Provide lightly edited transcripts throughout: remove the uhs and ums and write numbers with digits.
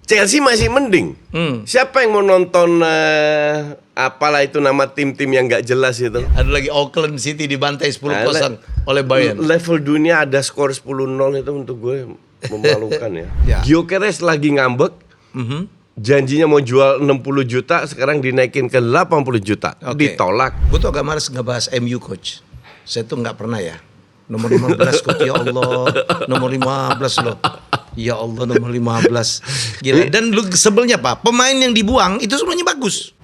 Chelsea masih mending. Siapa yang mau nonton apalah itu nama tim-tim yang nggak jelas itu? Ada lagi Auckland City dibantai 10-0 oleh Bayern. Level dunia ada skor 10-0 itu untuk gue memalukan ya. Ya. Gyökeres lagi ngambek. Janjinya mau jual 60 juta, sekarang dinaikin ke 80 juta. Ditolak. Gue tuh agak males ngebahas MU, coach. Saya tuh nggak pernah ya. Nomor 15, coach. Ya Allah, nomor 15 loh. Ya Allah, nomor 15. Gila. Dan lu sebelnya Pak, pemain yang dibuang itu semuanya bagus.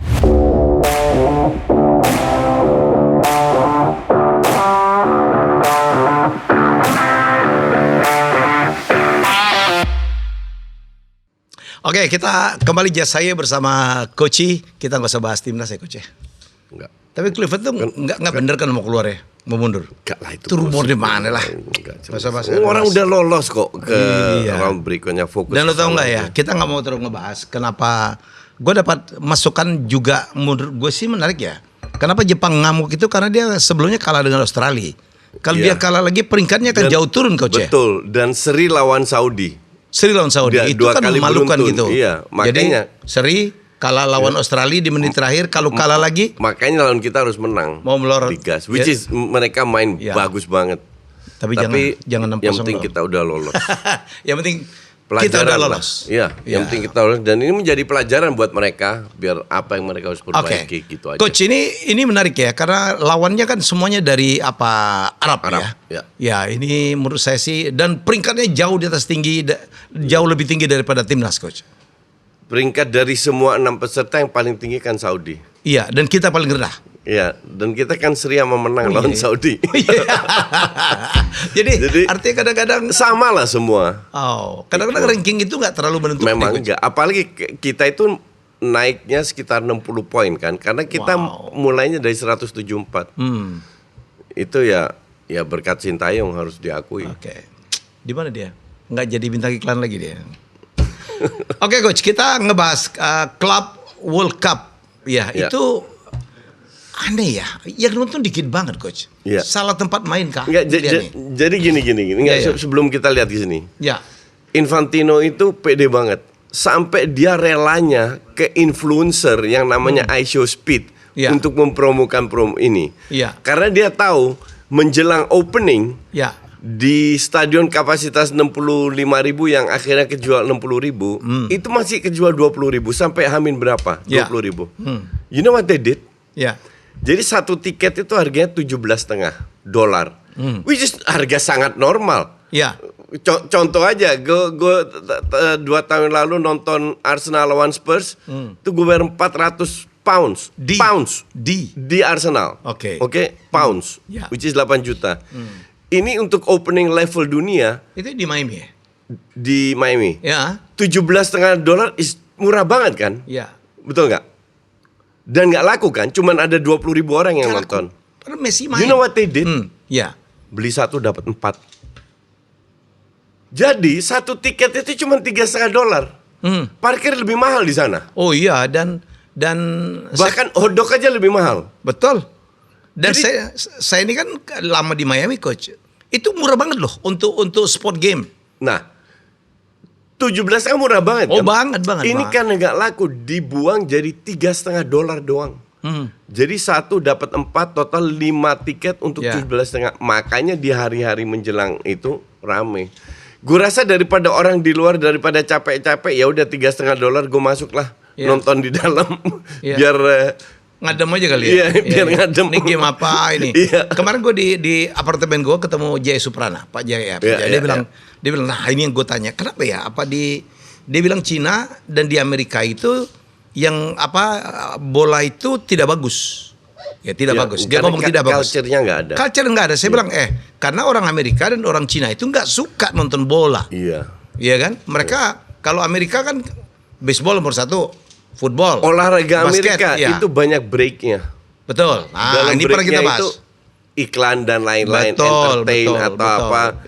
Oke, kita kembali saya bersama Coach. Kita nggak usah bahas timnas ya, Coach. Enggak. Tapi Clifford tuh nggak bener kan mau keluar ya, mau mundur. Enggak lah itu. Rumor di mana lah. Orang udah lolos kok ke round berikutnya, fokus. Dan lo tau nggak ya, kita nggak mau terus ngebahas kenapa. Gue dapat masukan juga, menurut gue sih menarik ya. Kenapa Jepang ngamuk itu karena dia sebelumnya kalah dengan Australia. Kalau dia kalah lagi peringkatnya akan jauh turun, Coach. Betul. Dan seri lawan Saudi. Seri lawan Saudi itu kan memalukan gitu. Iya, makanya. Jadi seri kalah lawan Australia di menit terakhir, kalau kalah lagi makanya lawan kita harus menang. Mau melorot. Digas, which is mereka main bagus banget. Tapi jangan 6-0. Yang penting kita udah lolos. Yang penting pelajaran kita udah lolos. Iya, yang penting kita lolos, dan ini menjadi pelajaran buat mereka biar apa yang mereka harus perbaiki gitu aja. Coach, ini menarik ya karena lawannya kan semuanya dari Arab ya. Ya, ini menurut saya sih, dan peringkatnya jauh di atas jauh lebih tinggi daripada timnas, Coach. Peringkat dari semua 6 peserta yang paling tinggi kan Saudi. Iya, dan kita paling rendah. Iya, dan kita kan seri sama menang lawan Saudi. Jadi artinya kadang-kadang sama lah semua. Kadang-kadang ranking itu nggak terlalu menentukan. Memang enggak, apalagi kita itu naiknya sekitar 60 poin kan, karena kita mulainya dari 174. Itu ya berkat Sintayong harus diakui. Di mana dia? Nggak jadi bintang iklan lagi dia. Oke, Coach, kita ngebahas Club World Cup. Itu aneh ya, yang nonton dikit banget, Coach. Salah tempat main kah? Enggak, jadi gini. Sebelum kita lihat di sini. Infantino itu pede banget. Sampai dia relanya ke influencer yang namanya iShowSpeed untuk mempromokan ini. Karena dia tahu menjelang opening di stadion kapasitas 65.000 yang akhirnya kejual 60.000, itu masih kejual 20.000 sampai hamin berapa? 20.000. You know what they did? Jadi satu tiket itu harganya $17,5, which is harga sangat normal. Contoh aja, gue 2 tahun lalu nonton Arsenal lawan Spurs, itu gue bayar 400 pounds di Arsenal. Pounds, which is 8 juta. Ini untuk opening level dunia. Itu di Miami ya? Di Miami. $17,5 is murah banget kan? Betul nggak? Dan nggak laku kan? Cuman ada 20.000 orang yang nonton. Karena Messi main. You know what they did? Beli 1 dapat 4. Jadi satu tiket itu cuma $3,5. Parkir lebih mahal di sana. Oh iya, dan bahkan hotdog aja lebih mahal. Betul. Dan jadi, saya ini kan lama di Miami, Coach. Itu murah banget loh untuk sport game. Nah, 17 kan murah banget kan? Banget. Ini kan nggak laku, dibuang jadi $3,5 doang. Jadi 1 dapat 4, total 5 tiket untuk 17,5. Makanya di hari-hari menjelang itu rame. Gue rasa daripada orang di luar, daripada capek-capek, ya udah $3,5 gue masuk lah nonton di dalam biar ngadem aja kali ya. Biar ngadem. Ini game apa ini? Kemarin gue di apartemen gue ketemu Jaya Suprana, Pak Jaya. Dia bilang, nah ini yang gue tanya, kenapa ya? Dia bilang Cina dan di Amerika itu yang bola itu tidak bagus. Tidak bagus. Dia ngomong tidak bagus. Culture-nya nggak ada. Culture nggak ada. Saya bilang karena orang Amerika dan orang Cina itu nggak suka nonton bola. Iya kan? Mereka kalau Amerika kan baseball nomor 1, football, olahraga basket, Amerika itu banyak breaknya. Betul. Nah, ini pernah kita bahas. Itu iklan dan lain-lain, entertain atau apa.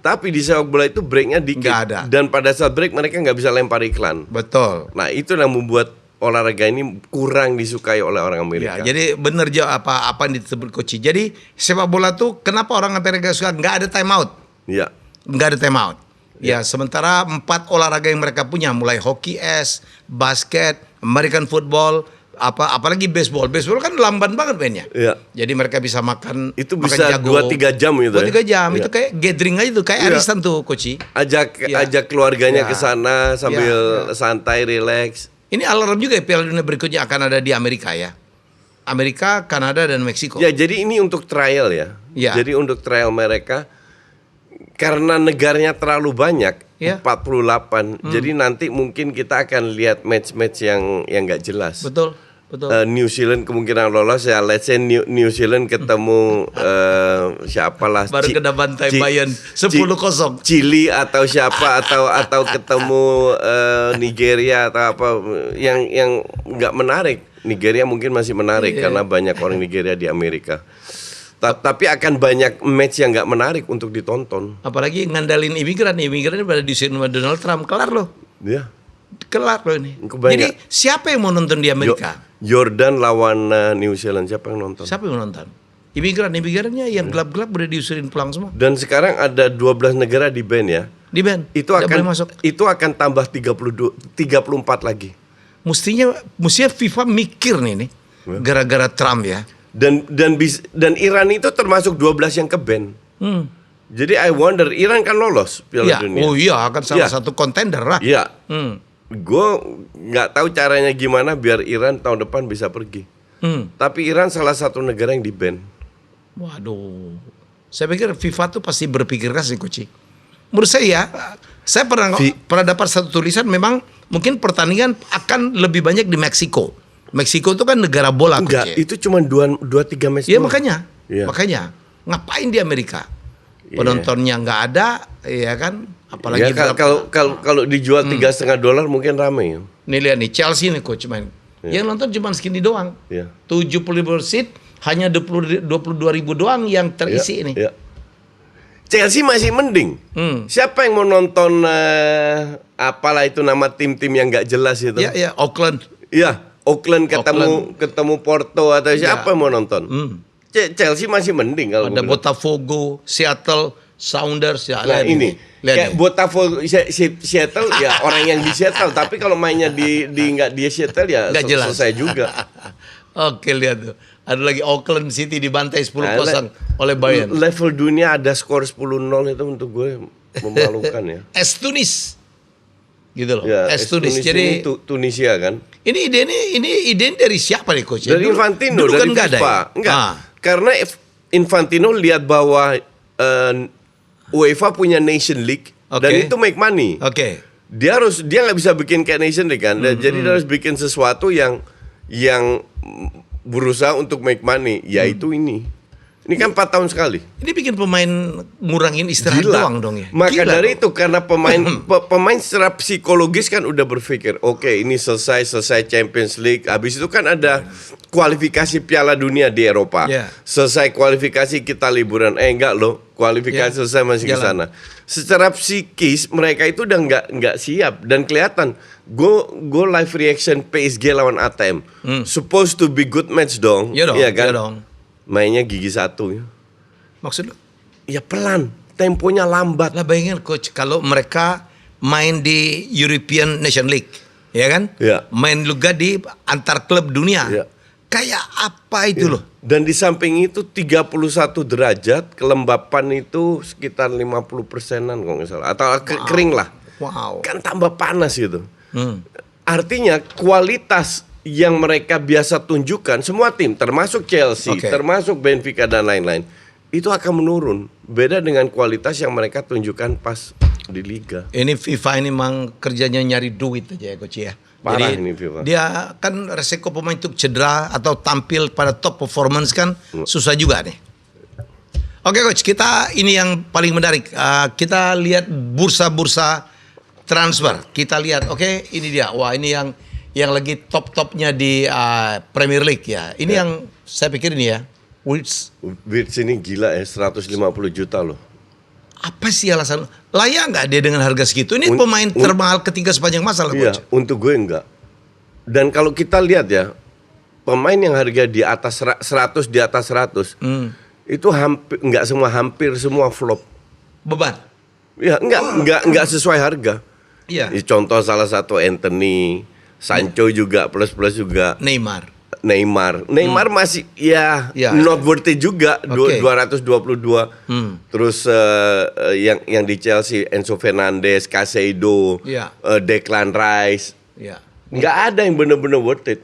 Tapi di sepak bola itu breaknya dikit. Nggak ada. Dan pada saat break mereka nggak bisa lempar iklan. Betul. Nah itu yang membuat olahraga ini kurang disukai oleh orang Amerika. Jadi benar apa yang disebut Coach. Jadi sepak bola tuh kenapa orang Amerika suka? Nggak ada time out. Nggak ada time out. Ya, sementara 4 olahraga yang mereka punya, mulai hoki es, basket, American football, apalagi baseball. Baseball kan lamban banget mainnya. Iya. Jadi mereka bisa makan itu bisa 2-3 jam itu. 2-3 jam itu kayak gathering aja tuh, kayak arisan tuh, Koci. Ajak keluarganya ke sana sambil santai, relax. Ini alarm juga ya, Piala Dunia berikutnya akan ada di Amerika ya. Amerika, Kanada, dan Meksiko. Ya, jadi ini untuk trial ya. Jadi untuk trial mereka. Karena negaranya terlalu banyak, 48. Jadi nanti mungkin kita akan lihat match-match yang nggak jelas. Betul. New Zealand kemungkinan lolos ya. Let's say New Zealand ketemu siapalah. Baru kena bantai Bayern 10-0. Chili atau siapa atau ketemu Nigeria atau apa yang nggak menarik. Nigeria mungkin masih menarik karena banyak orang Nigeria di Amerika. Tapi akan banyak match yang nggak menarik untuk ditonton. Apalagi ngandalin imigran pada disuruh sama Donald Trump, kelar loh. Iya. Kelar loh ini. Jadi siapa yang mau nonton di Amerika? Jordan lawan New Zealand, siapa yang nonton? Siapa yang nonton? Imigrannya yang gelap-gelap udah diusirin pulang semua. Dan sekarang ada 12 negara di ban ya. Di ban. Itu akan tambah 34 lagi. Mestinya FIFA mikir nih gara-gara Trump ya. Dan Iran itu termasuk 12 yang ke ban. Jadi I wonder, Iran kan lolos Piala Dunia. Oh iya, akan salah satu kontender lah. Iya. Gue nggak tahu caranya gimana biar Iran tahun depan bisa pergi. Tapi Iran salah satu negara yang di ban. Waduh, saya pikir FIFA tuh pasti berpikir keras nih, Koci. Menurut saya pernah dapat satu tulisan, memang mungkin pertandingan akan lebih banyak di Meksiko. Meksiko itu kan negara bola. Enggak, itu cuma 2-3 match. Iya makanya ngapain di Amerika? Penontonnya nggak ada, ya kan? Apalagi kalau dijual $3,5 mungkin ramai. Nih lihat nih, Chelsea nih coach main. Yang nonton cuma segini doang. 70 seat, hanya 22.000 doang yang terisi ini. Chelsea masih mending. Siapa yang mau nonton apalah itu nama tim-tim yang nggak jelas itu? Iya, Auckland. Iya. Auckland ketemu Porto atau siapa yang mau nonton? Chelsea masih mending kalau ada Botafogo, Seattle Sounders ya. Nah ini kayak Botafogo Seattle ya orang yang di Seattle, tapi kalau mainnya di nggak di Seattle ya selesai juga. Oke, lihat tuh. Ada lagi Auckland City dibantai 10-0 oleh Bayern. Level dunia ada skor 10-0 itu untuk gue memalukan ya. Tunis. Gitu loh. Ya, Tunis. Jadi Tunisia kan. Ini ide dari siapa nih coach? Dari Infantino, dari kan FIFA. Enggak. Karena Infantino lihat bahwa UEFA punya Nation League dan itu make money. Dia nggak bisa bikin kayak Nation League kan. Jadi dia harus bikin sesuatu yang berusaha untuk make money, yaitu ini. Ini kan 4 tahun sekali. Ini bikin pemain ngurangin istirahat doang dong ya. Maka dari itu karena pemain secara psikologis kan udah berpikir, oke, ini selesai Champions League. Habis itu kan ada kualifikasi Piala Dunia di Eropa. Selesai kualifikasi kita liburan. Enggak loh, kualifikasi selesai masih ke sana. Secara psikis mereka itu udah nggak siap dan kelihatan. Go live reaction PSG lawan ATM. Supposed to be good match dong. Iya kan? Iya dong. Mainnya gigi satu ya. Maksud lu? Ya pelan, temponya lambat. Lah bayangin coach, kalau mereka main di European Nation League, ya kan? Main juga di antar klub dunia. Kayak apa itu loh? Dan di samping itu 31 derajat, kelembapan itu sekitar 50%-an kalau nggak salah. Atau kering lah. Kan tambah panas gitu. Artinya kualitas yang mereka biasa tunjukkan, semua tim termasuk Chelsea, termasuk Benfica dan lain-lain, itu akan menurun. Beda dengan kualitas yang mereka tunjukkan pas di liga. Ini FIFA ini memang kerjanya nyari duit aja ya coach ya. Parah jadi ini FIFA. Dia kan resiko pemain itu cedera atau tampil pada top performance kan susah juga nih. Oke coach, kita ini yang paling menarik. Kita lihat bursa-bursa transfer. Kita lihat, ini dia. Wah, ini yang lagi top-topnya di Premier League ya. Ini yang saya pikir ini ya. Wirtz ini gila ya, 150 juta loh. Apa sih alasan? Layak nggak dia dengan harga segitu? Ini pemain termahal ketiga sepanjang masa lah, Coach. Iya, untuk gue enggak. Dan kalau kita lihat ya, pemain yang harga di atas 100 di atas 100 itu hampir semua flop. Beban. Ya enggak sesuai harga. Iya. Contoh salah satu Anthony, Sancho juga plus juga. Neymar masih not worth it juga. 222. Terus yang di Chelsea Enzo Fernandez, Casado, Declan Rice. Nggak ada yang benar-benar worth it.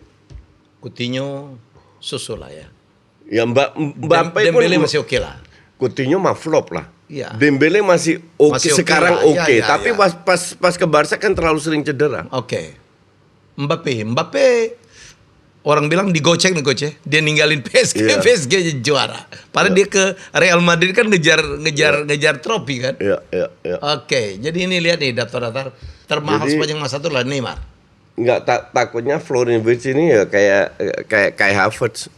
Coutinho susul lah ya. Ya Mbappe pun Dembele masih oke lah. Coutinho mah flop lah. Ya. Dembele masih oke sekarang oke. Tapi ya. pas ke Barca kan terlalu sering cedera. Oke. Mbappe orang bilang digocek. Dia ninggalin PSG, PSG juara. Padahal dia ke Real Madrid kan ngejar trofi kan. Iya. Oke, jadi ini lihat nih daftar termahal sepanjang masa itu lah Neymar. Enggak takutnya Florian Wirtz ini ya kayak Havertz.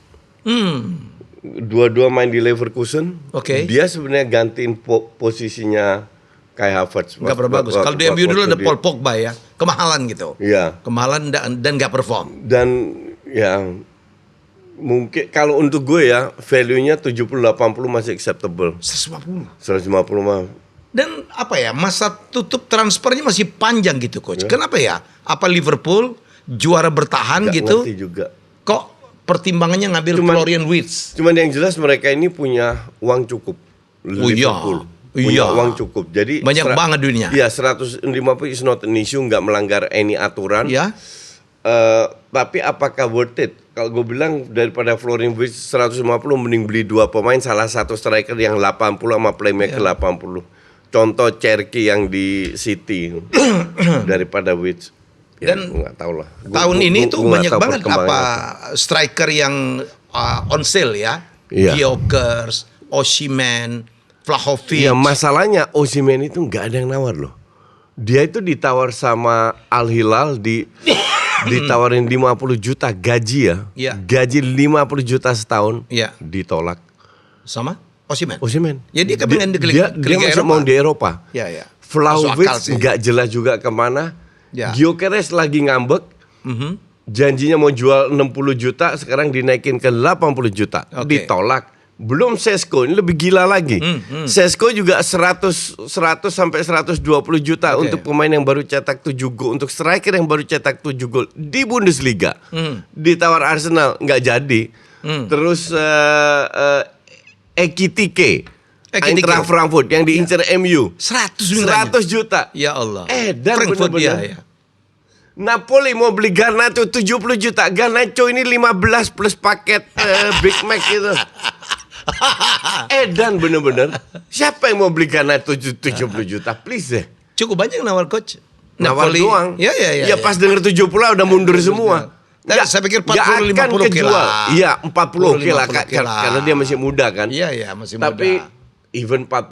Dua-dua main di Leverkusen. Dia sebenarnya gantiin posisinya kayak Havertz. Nggak pernah bagus. Kalau di MU dulu ada Paul Pogba ya, kemahalan gitu. Iya. Kemahalan dan nggak perform. Dan ya mungkin kalau untuk gue ya value-nya 70-80 masih acceptable. 150 mah. Dan apa ya, masa tutup transfernya masih panjang gitu coach. Kenapa ya? Apa Liverpool juara bertahan Nggak gitu? Ngerti juga. Kok pertimbangannya ngambil Florian Wirtz? Cuman yang jelas mereka ini punya uang cukup. Liverpool. Punya uang cukup. Jadi banyak banget duitnya. Iya, 150 is not an issue, nggak melanggar any aturan. Ya. Tapi apakah worth it? Kalau gue bilang daripada Florian Wirtz 150 mending beli dua pemain, salah satu striker yang 80 sama playmaker 80. Contoh Cherki yang di City daripada Wirtz. Ya, Dan nggak tahu lah. Tahun ini tuh banyak banget apa striker yang on sale ya. Gyökeres, Osimhen, Vlahovic. Ya masalahnya Osimhen itu nggak ada yang nawar loh. Dia itu ditawar sama Al Hilal ditawarin 50 juta gaji ya. Gaji 50 juta setahun. Ditolak. Sama Osimhen. Ya dia kepengen dia masih mau di Eropa. Vlahovic nggak jelas juga kemana. Gyökeres lagi ngambek. Janjinya mau jual 60 juta, sekarang dinaikin ke 80 juta. Ditolak. Belum Sesko, ini lebih gila lagi. Sesko juga 100 sampai 120 juta untuk pemain yang baru cetak 7 gol, untuk striker yang baru cetak 7 gol di Bundesliga. Ditawar Arsenal nggak jadi. Terus Ekitike Eintracht Frankfurt yang diincar MU 100 juta. Ya Allah. Dan benar-benar Napoli mau beli Garnacho 70 juta. Garnacho ini 15 plus paket Big Mac gitu. Dan bener-bener siapa yang mau beli Garnacho 70 juta? Please deh. Cukup banyak nawar coach. Nawar doang. Ya pas denger 70 udah mundur semua. Nggak, saya pikir 40-50 kila. Iya 40 kila karena dia masih muda kan. Iya masih muda. Tapi even 40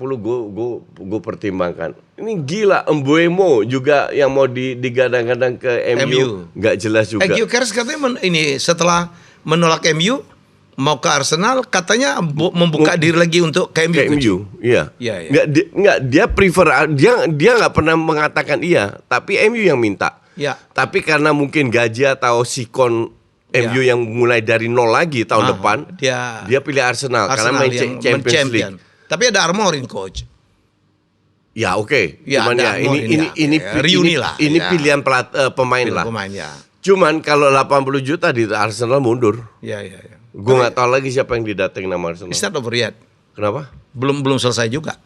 gue pertimbangkan. Ini gila, Mbeumo juga yang mau digadang-gadang ke MU. Nggak jelas juga. Gyökeres katanya ini setelah menolak MU mau ke Arsenal, katanya membuka diri lagi untuk ke MU. Iya. Nggak, dia prefer, dia nggak pernah mengatakan iya, tapi MU yang minta. Tapi karena mungkin gaji atau sikon MU yang mulai dari nol lagi tahun depan, dia pilih Arsenal karena main Champions League. Tapi ada Armorin coach. Ya oke. Cuman ya ini Riuni lah. Ini pilihan pemain lah. Cuman kalau 80 juta di Arsenal mundur. Iya. Gue nggak tahu lagi siapa yang didatengin nama Arsenal. It's not over yet. Kenapa? Belum selesai juga.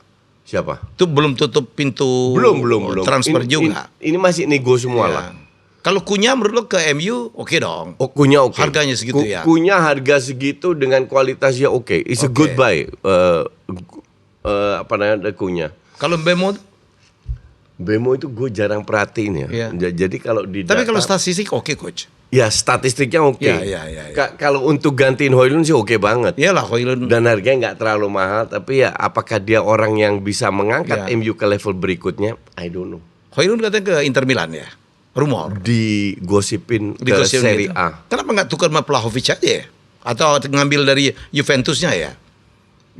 Siapa? Itu belum tutup pintu belum transfer juga. Ini masih nego semua lah. Kalau Kunya menurut lo ke MU oke dong. Kunya oke. Harganya segitu ya. Kunya harga segitu dengan kualitasnya oke. It's a good buy. Apa namanya Kunya. Kalau Bemo itu gue jarang perhatiin ya. Jadi kalau di tapi kalau statistik oke coach. Ya statistiknya oke. Kalau untuk gantiin Højlund sih oke banget. Iyalah Højlund. Dan harganya nggak terlalu mahal. Tapi ya apakah dia orang yang bisa mengangkat MU ke level berikutnya? I don't know. Højlund katanya ke Inter Milan ya. Rumor. Digosipin ke Serie A. Kenapa nggak tukar sama Vlahovic aja ya? Atau ngambil dari Juventusnya ya?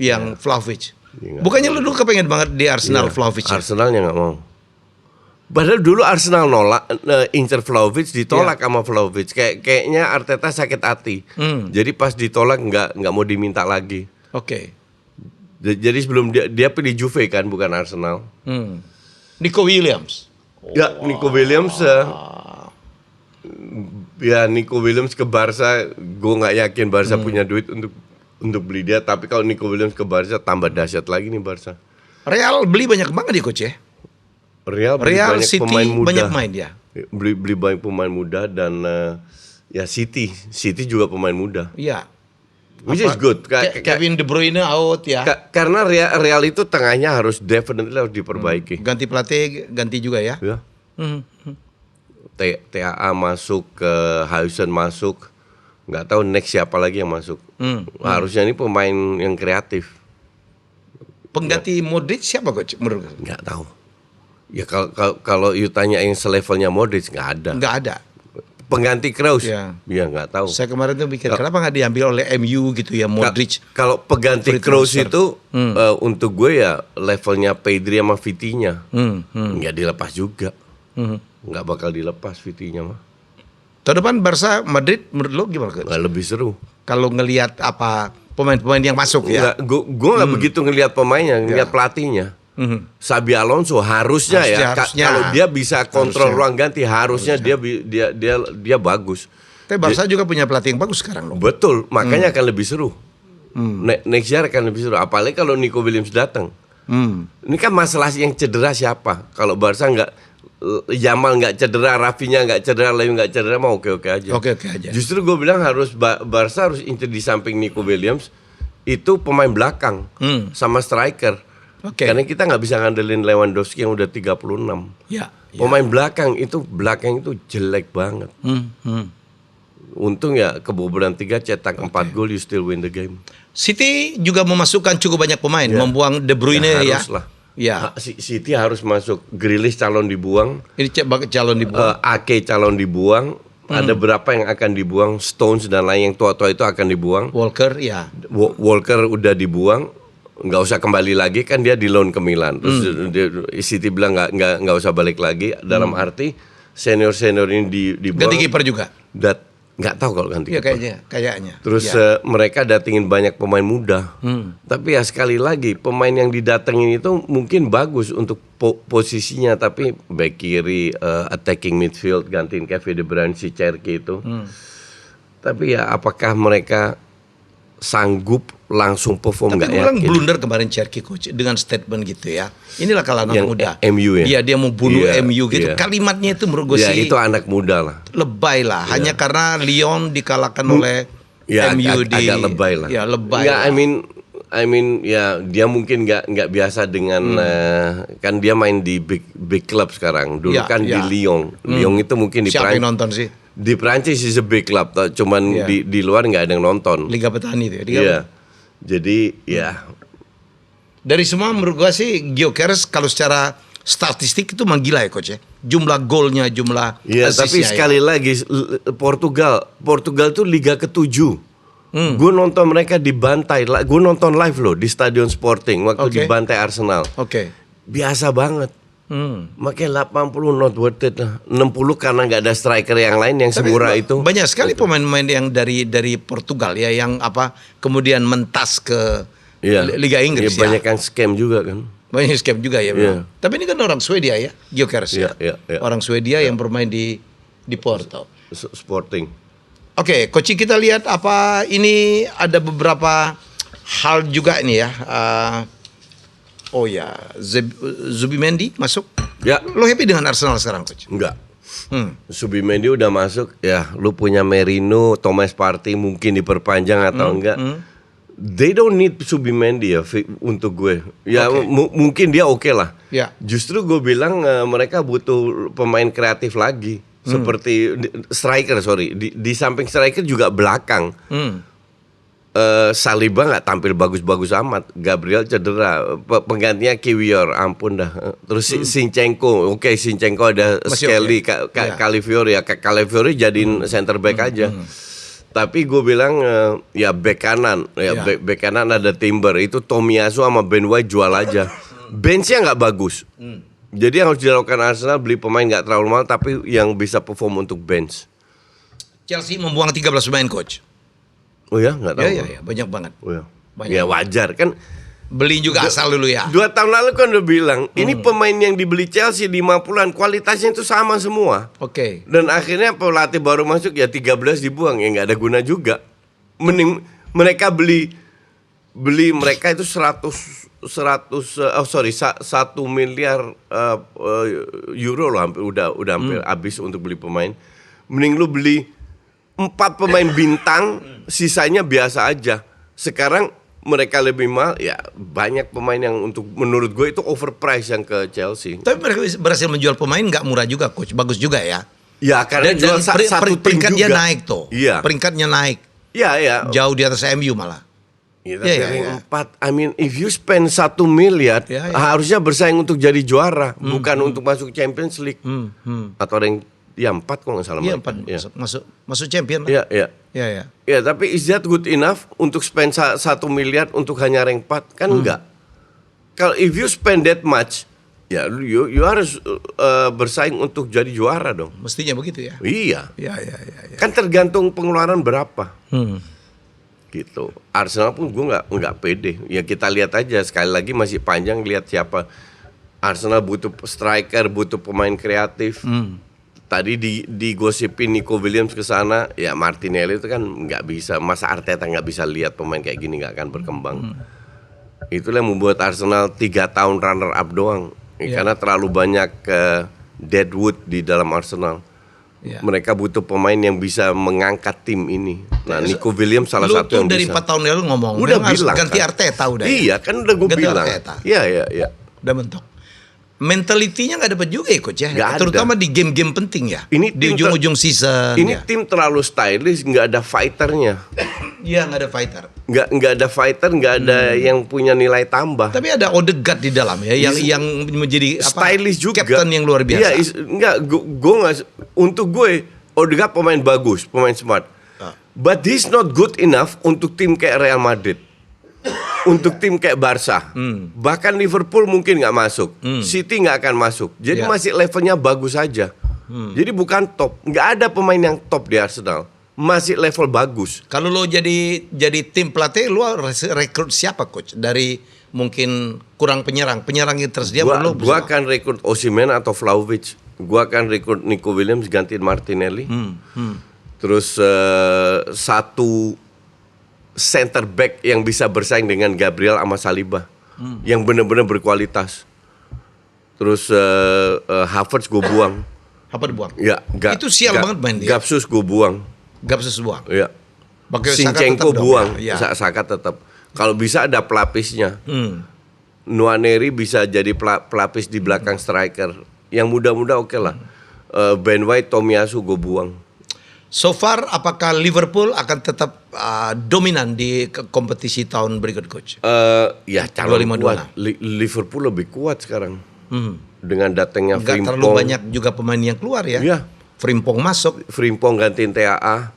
Yang Vlahovic. Bukannya lu dulu kepengen banget di Arsenal Vlahovic? Arsenalnya nggak mau. Padahal dulu Arsenal nolak incer Vlahovic, ditolak sama Vlahovic. Kayaknya Arteta sakit hati. Jadi pas ditolak nggak mau diminta lagi. Oke. Jadi sebelum dia pilih Juve kan, bukan Arsenal. Nico Williams. Ya, Nico Williams. Ya, Nico Williams ke Barca, gue nggak yakin Barca punya duit untuk beli dia. Tapi kalau Nico Williams ke Barca, tambah dahsyat lagi nih Barca. Real beli banyak banget ya coach ya. Real banyak City pemain muda. banyak main dia. Beli banyak pemain muda dan ya City juga pemain muda. Iya. Which is good. Kevin De Bruyne out ya. Karena Real itu tengahnya harus diperbaiki. Ganti pelatih, ganti juga ya. Ya. TAA masuk, ke Huijsen masuk. Nggak tahu next siapa lagi yang masuk. Harusnya ini pemain yang kreatif. Pengganti Modric siapa coach menurut? Nggak tahu. Ya kalau you tanya yang selevelnya Modric nggak ada. Nggak ada. Pengganti Kroos, ya nggak tahu. Saya kemarin tuh mikir kenapa nggak diambil oleh MU gitu ya Modric. Kalau pengganti Kroos itu untuk gue ya levelnya Pedri sama Vitinha, nggak dilepas juga, nggak bakal dilepas Vitinha mah. Tahun depan Barca Madrid menurut lo gimana? Nggak lebih seru. Kalau ngelihat apa pemain-pemain yang masuk ya? Gue nggak begitu ngelihat pemainnya, ngelihat pelatihnya. Xabi Alonso harusnya kalau dia bisa kontrol ruang ganti harusnya dia bagus. Tapi Barca juga punya pelatih yang bagus sekarang loh. Betul, makanya akan lebih seru. Next year akan lebih seru, apalagi kalau Nico Williams datang. Ini kan masalah yang cedera siapa? Kalau Barca Yamal nggak cedera, Rafinha nggak cedera, Leo nggak cedera, mau oke aja. Oke aja. Justru gue bilang Barca harus incer di samping Nico Williams itu pemain belakang sama striker. Karena kita nggak bisa ngandelin Lewandowski yang udah 36. Ya. Pemain belakang itu jelek banget. Untung ya kebobolan 3 cetak 4 gol, you still win the game. City juga memasukkan cukup banyak pemain, membuang De Bruyne ya. Haruslah. Ya. City harus masuk. Grealish calon dibuang. Ini calon dibuang. Ake calon dibuang. Ada berapa yang akan dibuang? Stones dan lain yang tua-tua itu akan dibuang. Walker ya. Walker udah dibuang. Nggak usah kembali lagi, kan dia di loan ke Milan. Terus City bilang nggak usah balik lagi. Dalam arti senior ini dibuang. Ganti kiper juga. Nggak tahu kalau ganti kiper. Kayaknya. Terus mereka datengin banyak pemain muda. Tapi ya sekali lagi pemain yang didatengin itu mungkin bagus untuk posisinya, tapi back kiri, attacking midfield, gantiin Kevin De Bruyne, si Cherki itu. Tapi ya apakah mereka sanggup langsung perform? Tapi orang blunder kemarin Cherki coach dengan statement gitu ya. Inilah kalau anak muda. MU ya. Iya, dia mau bunuh MU gitu. Kalimatnya itu menurut gue sih. Ya itu anak muda lah. Lebay lah. Hanya karena Lyon dikalahkan oleh MU agak lebay lah. Ya lebay. Ya, I mean ya dia mungkin nggak biasa dengan kan dia main di big club sekarang. Dulu kan di Lyon. Lyon itu mungkin di Siapa yang nonton sih? Di Prancis is a big club, cuman di luar nggak ada yang nonton. Liga Petani itu. Iya. Jadi ya. Dari semua menurut gua sih Gyökeres kalau secara statistik itu memang gila ya coach ya. Jumlah golnya, jumlah assist-nya. Tapi sekali lagi Portugal tuh liga ke-7. Gue nonton mereka dibantai. Gue nonton live loh di Stadion Sporting waktu dibantai Arsenal. Biasa banget. Makanya 80 not worth it lah. 60 karena nggak ada striker yang lain yang semurah itu. Banyak sekali pemain-pemain yang dari Portugal ya yang kemudian mentas ke Liga Inggris. Banyak yang scam juga kan. Banyak scam juga ya. Tapi ini kan orang Swedia ya, Gyökeres ya. Orang Swedia yang bermain di Porto. Sporting. Oke, coach, kita lihat apa ini ada beberapa hal juga ini ya. Zubimendi masuk. Ya. Lo happy dengan Arsenal sekarang, coach? Enggak. Zubimendi udah masuk. Ya, lu punya Merino, Thomas Partey mungkin diperpanjang atau enggak. They don't need Zubimendi ya untuk gue. Ya mungkin dia oke lah. Ya. Justru gue bilang mereka butuh pemain kreatif lagi. Seperti striker, di samping striker juga belakang. Saliba nggak tampil bagus-bagus amat. Gabriel cedera. Penggantinya Kiwior, ampun dah. Terus Zinchenko, Zinchenko ada Skelly, Calafiori. Calafiori jadiin center back aja. Tapi gue bilang ya back kanan, back kanan ada Timber. Itu Tomiyasu sama Ben White jual aja. Benchnya nggak bagus. Jadi yang harus dilakukan Arsenal beli pemain nggak terlalu mahal tapi yang bisa perform untuk bench. Chelsea membuang 13 pemain, coach. Oh ya, nggak tahu. Ya, banyak banget. Oh ya. Ya wajar kan. Beli juga asal dulu ya. 2 tahun lalu kan udah bilang, ini pemain yang dibeli Chelsea 50-an kualitasnya itu sama semua. Oke. Dan akhirnya pelatih baru masuk ya 13 dibuang, ya nggak ada guna juga. Mending mereka beli mereka itu 1 miliar euro loh, udah hampir habis untuk beli pemain. Mending lu beli 4 pemain bintang, sisanya biasa aja. Sekarang mereka lebih mahal, ya banyak pemain yang menurut gue itu overpriced yang ke Chelsea. Tapi mereka berhasil menjual pemain nggak murah juga, coach. Bagus juga ya. Ya karena jual satu tim peringkatnya juga. naik tuh. Iya. Peringkatnya naik. Iya. Jauh di atas MU malah. Iya, tapi 4. I mean, if you spend 1 miliar, harusnya bersaing untuk jadi juara, bukan untuk masuk Champions League. Atau rank 4 kalau nggak salah. Iya 4 masuk champion lah. Iya. Ya, tapi is that good enough untuk spend 1 miliar untuk hanya rank 4? Kan enggak. Kalau if you spend that much, ya you harus bersaing untuk jadi juara dong. Mestinya begitu ya. Iya. Iya. Kan tergantung pengeluaran berapa. Gitu. Arsenal pun gue nggak pede. Ya kita lihat aja, sekali lagi masih panjang lihat siapa. Arsenal butuh striker, butuh pemain kreatif. Tadi digosipin Nico Williams ke sana, ya Martinelli itu kan nggak bisa, masa Arteta nggak bisa lihat pemain kayak gini nggak akan berkembang. Itulah yang membuat Arsenal 3 tahun runner up doang, karena terlalu banyak deadwood di dalam Arsenal. Mereka butuh pemain yang bisa mengangkat tim ini. Nah, Nico Williams salah satu yang dari bisa. 4 tahun lalu ngomong, udah bilang ganti kan. Arteta udah. Iya, kan udah gue bilang. Iya. Udah mentok. Mentalitinya nggak dapat juga ya coach ya, terutama di game-game penting ya. Ini di ujung-ujung season. Ini tim terlalu stylish, nggak ada fighternya. Iya, nggak ada fighter. Nggak ada fighter, nggak ada yang punya nilai tambah. Tapi ada Odegaard di dalam ya, yang menjadi stylish juga. Captain yang luar biasa. Iya, gue nggak. Untuk gue, Odegaard pemain bagus, pemain smart. But he's not good enough untuk tim kayak Real Madrid. Untuk tim kayak Barca, bahkan Liverpool mungkin nggak masuk, City nggak akan masuk. Jadi masih levelnya bagus saja. Jadi bukan top, nggak ada pemain yang top di Arsenal, masih level bagus. Kalau lo jadi tim pelatih, lo rekrut siapa coach? Dari mungkin kurang penyerang yang tersedia. Gua akan rekrut Osimhen atau Vlahovic. Gua akan rekrut Nico Williams gantiin Martinelli. Terus satu center back yang bisa bersaing dengan Gabriel sama Saliba, yang benar-benar berkualitas. Terus Havertz gue buang. Havertz buang? Ya, itu sial banget main dia. Gapsus gue buang. Gapsus buang? Ya. Zinchenko buang, Saka tetap. Kalau bisa ada pelapisnya. Nwaneri bisa jadi pelapis di belakang striker. Yang muda-muda oke lah. Ben White, Tomiyasu gue buang. So far, apakah Liverpool akan tetap dominan di kompetisi tahun berikut, coach? Ya, calon kuat. Liverpool lebih kuat sekarang. Dengan datangnya Frimpong. Nggak terlalu banyak juga pemain yang keluar ya? Iya. Frimpong masuk. Frimpong gantiin TAA.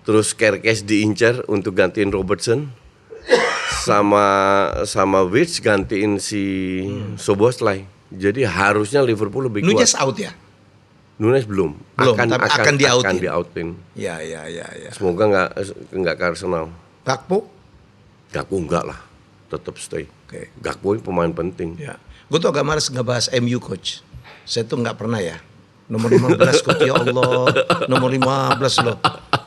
Terus Kerkes diincar untuk gantiin Robertson. Sama Wirtz gantiin si Szoboszlai. Jadi harusnya Liverpool lebih kuat. Nunez out ya? Nunez belum. Akan di-outin. Ya. Semoga nggak ke Arsenal. Gakpo enggak lah. Tetap stay. Okay. Gakpo ini pemain penting. Ya. Gue tuh agak malas ngebahas MU, coach. Saya tuh nggak pernah ya. Nomor 15, coach. Ya Allah. Nomor 15 loh.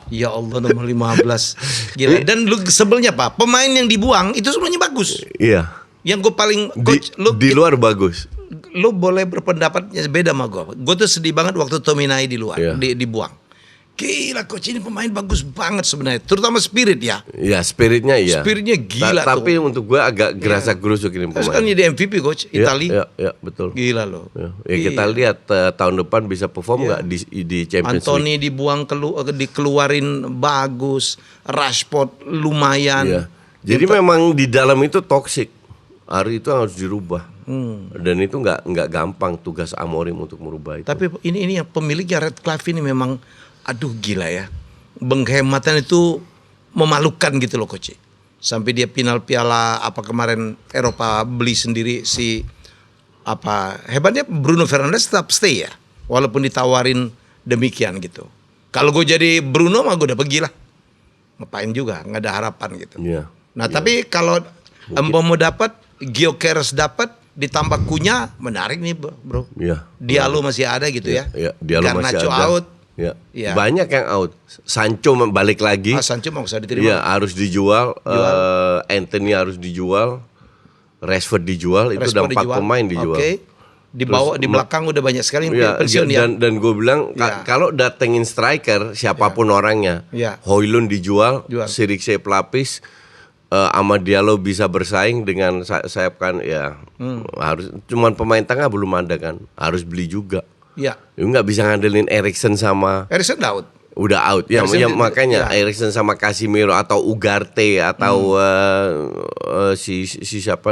Ya Allah, nomor 15. Gila. Dan lu sebelnya Pak, pemain yang dibuang itu semuanya bagus. Iya. Yang gue paling, coach, di luar bagus. Lu boleh berpendapatnya beda sama gue. Gue tuh sedih banget waktu Tominay di luar, dibuang. Gila coach, ini pemain bagus banget sebenarnya, terutama Spirit ya. Iya, Spiritnya iya. Spiritnya gila tuh. Tapi untuk gue agak gerasa-gerusuk ini pemain. Sekarang jadi MVP coach Italia. Iya, betul. Gila loh. Ya, kita lihat tahun depan bisa perform nggak di Champions League. Anthony dibuang dikeluarin bagus, Rashford lumayan. Iya. Jadi memang di dalam itu toksik. Hari itu harus dirubah. Dan itu nggak gampang tugas Amorim untuk merubah itu. Tapi ini yang pemiliknya Redcliffe ini memang aduh gila ya. Penghematan itu memalukan gitu loh coach. Sampai dia final piala apa kemarin Eropa beli sendiri si apa hebatnya Bruno Fernandes tetap stay ya. Walaupun ditawarin demikian gitu. Kalau gue jadi Bruno mah gue udah pergi lah. Ngapain juga, nggak ada harapan gitu. Iya. Nah tapi kalau Mbomo dapat, Gyökeres dapat, ditambah Cunha, menarik nih bro. Iya. Diallo masih ada gitu ya. Iya, Diallo masih Garnacho ada. out. Ya. Ya. Banyak yang out. Sancho balik lagi. Sancho mau usah diterima. Iya, harus dijual. Anthony harus dijual. Rashford dijual. Itu udah 4 pemain dijual. Oke. Di bawah, di belakang udah banyak sekali yang pensiun ya. Dan gue bilang kalau datengin striker siapapun orangnya, Højlund dijual, Zirkzee pelapis, Amad Diallo bisa bersaing dengan sayap kan harus. Cuman pemain tengah belum ada kan, harus beli juga. Ya. Nggak bisa ngandelin Eriksen sama. Eriksen Udah out. Ya makanya Eriksen sama Casemiro atau Ugarte atau si siapa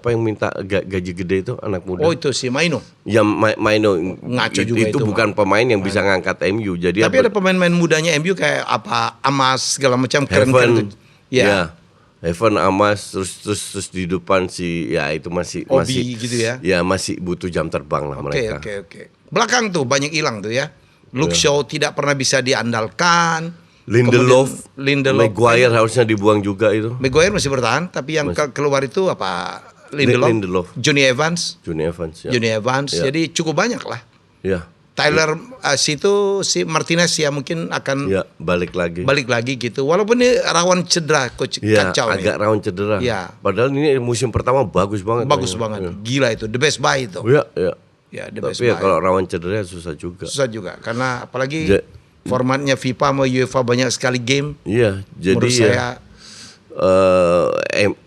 yang minta gaji gede itu anak muda. Oh itu si Maino. Ya Maino ngaco juga itu bukan pemain yang bisa ngangkat MU. Jadi tapi ada pemain-pemain mudanya MU kayak apa Amas segala macam keren-keren. Ya. Evan Amas terus di depan si itu masih gitu ya. Ya masih butuh jam terbang lah mereka. Oke. Belakang tuh banyak hilang tuh ya. Luke Shaw tidak pernah bisa diandalkan. Lindelof, Maguire harusnya dibuang juga itu. Maguire masih bertahan, tapi yang keluar itu apa? Lindelof. Johnny Evans. Ya. Jadi cukup banyak lah. Ya. Tyler si Martinez ya mungkin akan balik lagi gitu. Walaupun ini rawan cedera, coach kacau agak nih. rawan cedera. Ya. Padahal ini musim pertama bagus banget. Gila itu, the best buy itu. Ya, tapi kalau rawan cedera susah juga. Karena apalagi formatnya FIFA sama UEFA banyak sekali game. Iya, jadi menurut saya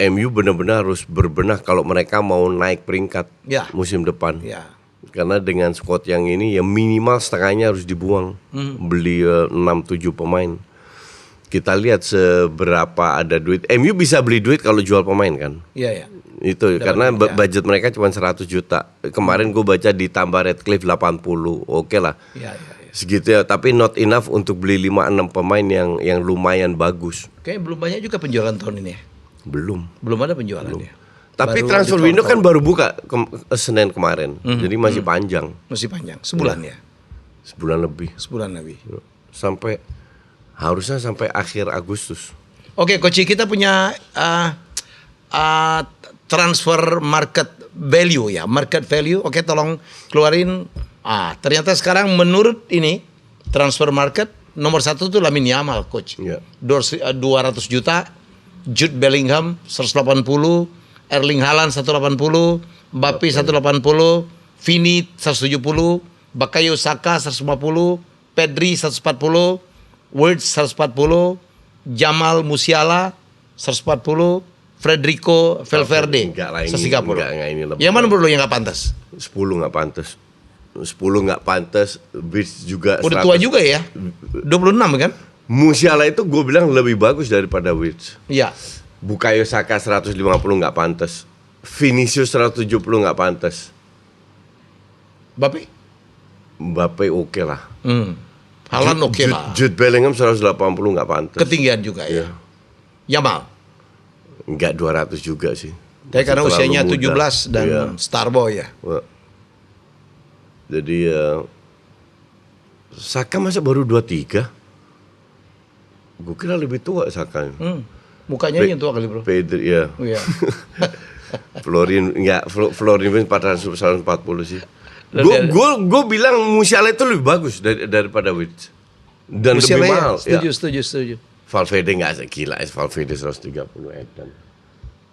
MU benar-benar harus berbenah kalau mereka mau naik peringkat musim depan. Ya. Karena dengan squad yang ini ya minimal setengahnya harus dibuang. Beli 6-7 pemain. Kita lihat seberapa ada duit. MU bisa beli duit kalau jual pemain kan? Iya. Itu karena budget mereka cuma 100 juta. Kemarin gue baca ditambah Redcliffe 80. Oke lah. Iya. Segitu ya, tapi not enough untuk beli 5-6 pemain yang lumayan bagus. Kayaknya belum banyak juga penjualan tahun ini ya. Belum ada penjualannya. Tapi transfer window kan baru buka Senin kemarin. Jadi masih panjang. Sebulan ya. Sebulan lebih. Harusnya sampai akhir Agustus. Oke, Coach, kita punya transfer market value ya, market value. Oke, tolong keluarin. Ternyata sekarang menurut ini transfer market nomor 1 tuh Lamine Yamal, Coach. 200 juta, Jude Bellingham 180, Erling Haaland 180, Mbappe 180, Vini 170, Bukayo Saka 150, Pedri 140, Wirtz 140, Jamal Musiala 140, Federico Valverde 130. Yang mana menurut lo yang nggak pantas? 10 nggak pantas. 10 nggak pantas. Wirtz juga. Udah tua juga ya? 26 kan? Musiala itu gue bilang lebih bagus daripada Wirtz. Iya. Bukayo Saka 150 nggak pantas. Vinicius 170 nggak pantas. Mbappe oke lah. Haaland oke lah. Jude Bellingham 180 nggak pantas. Ketinggian juga ya. Yamal nggak 200 juga sih. Tapi karena usianya 17 dan Starboy ya. Jadi Saka masa baru 23? Gue kira lebih tua Saka. Mukanya yang tua kali bro. Pedri ya. Florin 440 sih. Gue bilang Musiala itu lebih bagus daripada Wirtz. Dan Musiala lebih mahal. Setuju. Valverde nggak segila, Valverde 130 edan.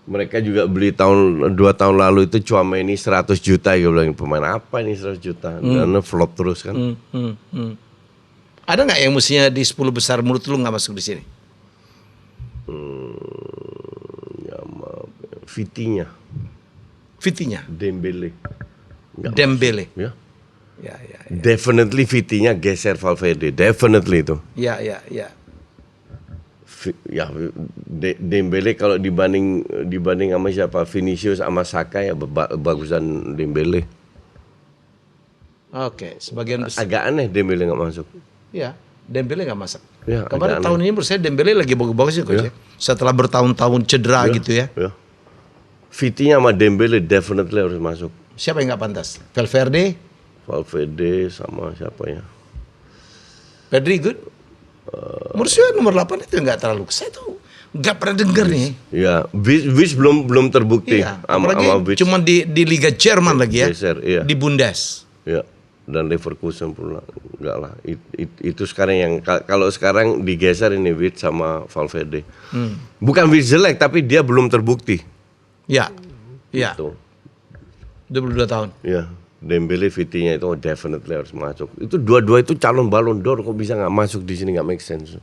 Mereka juga beli 2 tahun lalu itu Tchouaméni 100 juta. Gue bilang pemain apa ini 100 juta? Dan flop terus kan. Ada nggak yang mestinya di 10 besar menurut lu nggak masuk di sini? Vitinha. Dembele. Ya. Definitely Vitinha geser Valverde. Definitely itu. Ya. Dembele kalau dibanding sama siapa? Vinicius sama Saka ya bagusan Dembele. Oke, sebagian besar. Agak aneh Dembele nggak masuk. Ya, Dembele nggak masuk. Ya, kemarin tahun ini menurut saya Dembele lagi bagus-bagusnya Coach ya. Setelah bertahun-tahun cedera gitu ya. Vitinha sama Dembele definitely harus masuk. Siapa yang nggak pantas? Valverde sama siapa ya? Pedri good. Menurut saya nomor 8 itu nggak terlalu. Saya tuh nggak pernah denger nih. Ya, Wish belum terbukti. Iya, apalagi cuma di Liga Jerman lagi ya. Geser, iya. Di Bundes. Ya, dan Leverkusen pula enggak lah. Itu sekarang yang kalau sekarang digeser ini Wish sama Valverde. Bukan Wish jelek, tapi dia belum terbukti. Ya, iya. Gitu. 22 tahun. Ya, Dembele, Vitinha itu definitely harus masuk. Itu dua-dua itu calon Ballon d'Or, kok bisa nggak masuk di sini, nggak make sense.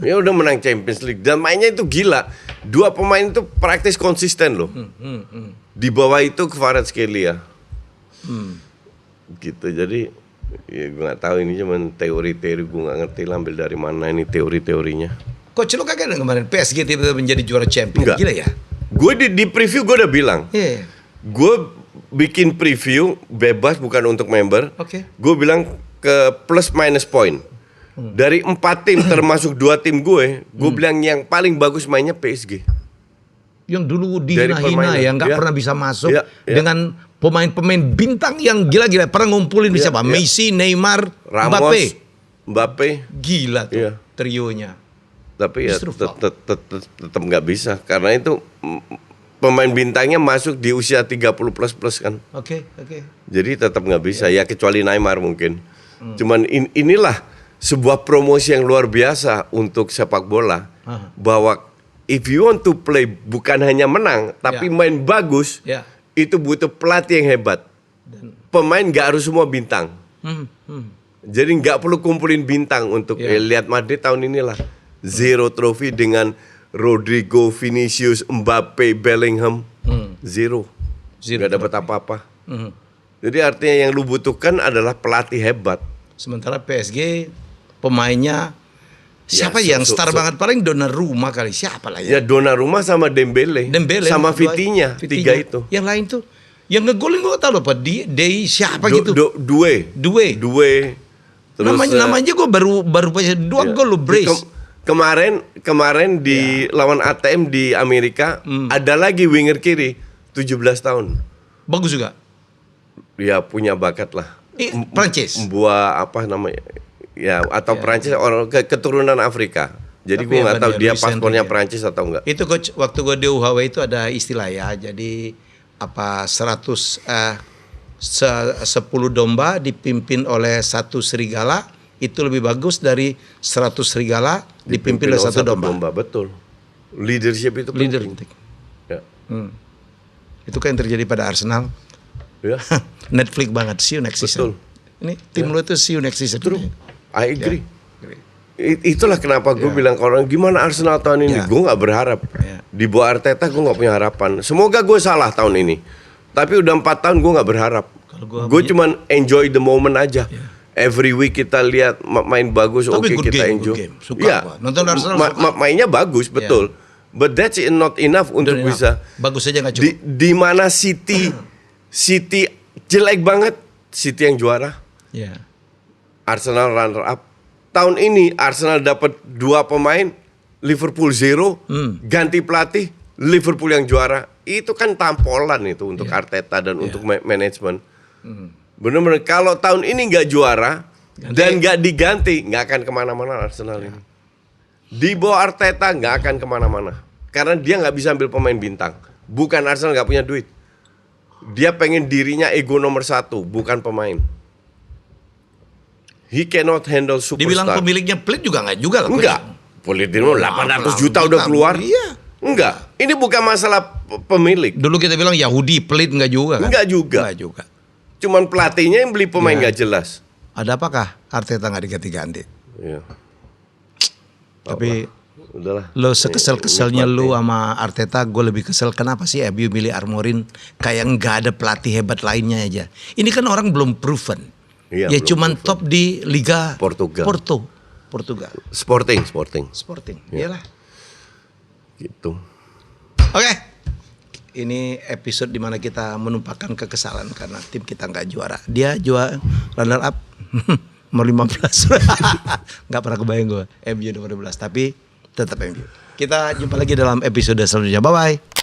Ya udah menang Champions League dan mainnya itu gila. Dua pemain itu praktis konsisten loh. Di bawah itu Kvaratskhelia. Gitu, jadi ya gue nggak tahu, ini cuman teori-teori, gue nggak ngerti lah ambil dari mana ini teori-teorinya. Coach, lo kagak kemarin PSG tiba-tiba menjadi juara champion. Enggak. Gila ya. Gue di preview gue udah bilang. Iya. Gue bikin preview bebas, bukan untuk member. Oke. Gue bilang ke plus minus point. Dari 4 tim termasuk 2 tim gue bilang yang paling bagus mainnya PSG. Yang dulu Dari dihina-hina permainan. ya, nggak Ya. pernah bisa masuk Ya, ya. dengan pemain-pemain bintang yang gila-gila. Pernah ngumpulin bisa apa? Ya. Messi, Neymar, Ramos, Mbappe. Mbappe. Gila tuh Ya. trionya. Tapi ya Justru tetap nggak bisa karena itu pemain bintangnya masuk di usia 30 plus kan. Oke. Jadi tetap nggak bisa ya kecuali Neymar mungkin. Cuman inilah sebuah promosi yang luar biasa untuk sepak bola bahwa if you want to play bukan hanya menang tapi Ya. main bagus, Ya. itu butuh pelatih yang hebat. Pemain nggak harus semua bintang. Jadi nggak perlu kumpulin bintang untuk Ya. lihat Madrid tahun inilah zero trophy dengan Rodrigo, Vinicius, Mbappe, Bellingham zero. Nggak dapat apa-apa. Jadi artinya yang lu butuhkan adalah pelatih hebat. Sementara PSG pemainnya siapa yang star banget, paling Donnarumma kali, siapa lah Ya ya. Donnarumma sama Dembele sama dua- Vitinha, 3 itu. Yang lain tuh yang ngegolin gua tahu loh Pak, Dei siapa gitu. Due. Terus Namanya gua baru baca 2 ya. gol lo brace. Kemarin di lawan ATM di Amerika ada lagi winger kiri 17 tahun. Bagus juga. Ya punya bakat lah. Prancis. Buah apa namanya? Ya atau Prancis orang keturunan Afrika. Jadi Tapi gue nggak ya, tahu Van dia der paspornya Luis Prancis atau enggak. Itu coach, waktu gue di UHW itu ada istilah ya. Jadi apa 10 domba dipimpin oleh 1 serigala itu lebih bagus dari 100 serigala dipimpin oleh 1 domba. Betul. Leadership itu Leader. penting. Ya. Itu kan yang terjadi pada Arsenal. Ya. Netflix banget. See you next season. Betul. Ini tim lu itu see you next season. True. I agree. Ya. Itulah kenapa gue bilang ke orang gimana Arsenal tahun ini. Ya. Gue nggak berharap. Ya. Di bawah Arteta gue nggak punya harapan. Semoga gue salah tahun ini. Tapi udah 4 tahun gue nggak berharap. Gue cuman enjoy the moment aja. Every week kita lihat main bagus, Tapi oke good kita game, enjoy. good game. Suka Iya. gua. Nonton Arsenal suka. Mainnya bagus betul. But that's not enough untuk Udah, bisa. bagus aja nggak cukup. Di mana City jelek banget, City yang juara. Ya. Arsenal runner up. Tahun ini Arsenal dapat 2 pemain, Liverpool 0, ganti pelatih, Liverpool yang juara. Itu kan tampolan itu untuk Arteta dan untuk manajemen. Benar-benar kalau tahun ini nggak juara dan nggak diganti, nggak akan kemana-mana Arsenal ini. Di bawah Arteta nggak akan kemana-mana karena dia nggak bisa ambil pemain bintang. Bukan Arsenal nggak punya duit. Dia pengen dirinya ego nomor 1, bukan pemain. He cannot handle superstar. Dibilang pemiliknya pelit juga nggak juga lah. Enggak. Politino 800 juta udah keluar. Iya. Enggak. Ini bukan masalah pemilik. Dulu kita bilang Yahudi pelit nggak juga kan? Enggak juga. Nggak juga. Cuman pelatihnya yang beli pemain nggak jelas. Ada apakah Arteta nggak diganti-ganti? Iya. Tapi Udahlah. lo sekesel-keselnya lu sama Arteta, gue lebih kesel kenapa sih MU milih Amorim kayak nggak ada pelatih hebat lainnya aja. Ini kan orang belum proven. Iya, Ya belum cuman proven. top di Liga Portugal. Portugal. Sporting. Iyalah. Gitu. Oke. Ini episode dimana kita menumpahkan kekesalan karena tim kita nggak juara. Dia juara runner up nomor 15. Nggak pernah kebayang gue MU nomor 15, tapi tetap MU. Kita jumpa lagi dalam episode selanjutnya. Bye bye.